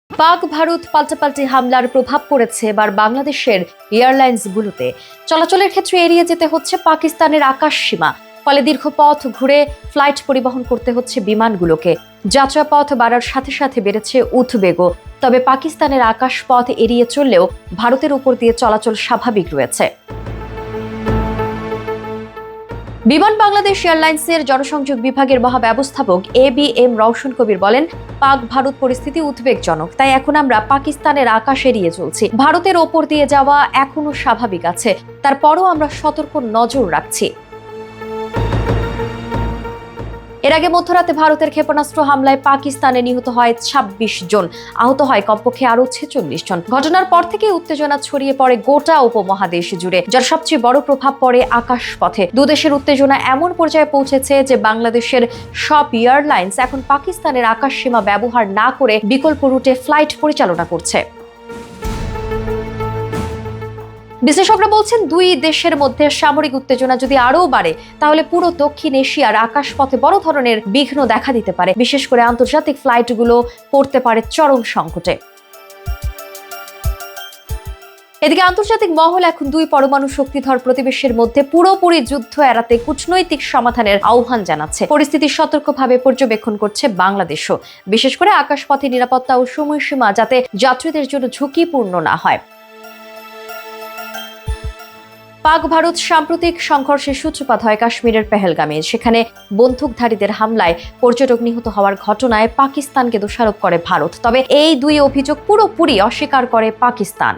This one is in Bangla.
পাক ভারত পাল্টাপাল্টি হামলার প্রভাব পড়েছে এবার বাংলাদেশের এয়ারলাইন্সগুলোতে। চলাচলের ক্ষেত্রে এড়িয়ে যেতে হচ্ছে পাকিস্তানের আকাশ সীমা। ফলে দীর্ঘ পথ ঘুরে ফ্লাইট পরিবহন করতে হচ্ছে বিমানগুলোকে। যাত্রাপথ বাড়ার সাথে সাথে বেড়েছে উদ্বেগও। তবে পাকিস্তানের আকাশ পথ এড়িয়ে চললেও ভারতের উপর দিয়ে চলাচল স্বাভাবিক রয়েছে। বিমান বাংলাদেশ এয়ারলাইন্সের জনসংযোগ বিভাগের মহাব্যবস্থাপক ABM রওশন কবির বলেন, পাক ভারত পরিস্থিতি উদ্বেগজনক, তাই এখন আমরা পাকিস্তানের আকাশ এড়িয়ে চলছি। ভারতের ওপর দিয়ে যাওয়া এখনো স্বাভাবিক আছে, তারপরও আমরা সতর্ক নজর রাখছি। এর আগে মধ্যরাতে ভারতের ক্ষেপণাস্ত্র হামলায় পাকিস্তানে নিহত হয় ২৬ জন, আহত হয় কমপক্ষে আরো ৪৬ জন। ঘটনার পর থেকে উত্তেজনা ছড়িয়ে পড়ে গোটা উপমহাদেশ জুড়ে, যার সবচেয়ে বড় প্রভাব পড়ে আকাশপথে। দুদেশের উত্তেজনা এমন পর্যায়ে পৌঁছেছে যে বাংলাদেশের সব এয়ারলাইন্স এখন পাকিস্তানের আকাশ সীমা ব্যবহার না করে বিকল্প রুটে ফ্লাইট পরিচালনা করছে। বিশ্লেষকরা বলছেন, দুই দেশের মধ্যে সামরিক উত্তেজনা যদি আরও বাড়ে তাহলে পুরো দক্ষিণ এশিয়ার আকাশপথে বড় ধরনের বিঘ্ন দেখা দিতে পারে। বিশেষ করে আন্তর্জাতিক ফ্লাইটগুলো পড়তে পারে চরম সংকটে। এদিকে আন্তর্জাতিক মহল এখন দুই পরমাণু শক্তিধর প্রতিবেশীর মধ্যে পুরোপুরি যুদ্ধ এড়াতে কূটনৈতিক সমাধানের আহ্বান জানাচ্ছে। পরিস্থিতি সতর্কভাবে পর্যবেক্ষণ করছে বাংলাদেশও, বিশেষ করে আকাশপথে নিরাপত্তা ও সময়সীমা যাতে যাত্রীদের জন্য ঝুঁকিপূর্ণ না হয়। পাক ভারত সাম্প্রতিক সংঘর্ষের সূত্রপাত হয় কাশ্মীরের পেহেলগামে। সেখানে বন্দুকধারীদের হামলায় পর্যটক নিহত হওয়ার ঘটনায় পাকিস্তানকে দোষারোপ করে ভারত। তবে এই দুই অভিযোগ পুরোপুরি অস্বীকার করে পাকিস্তান।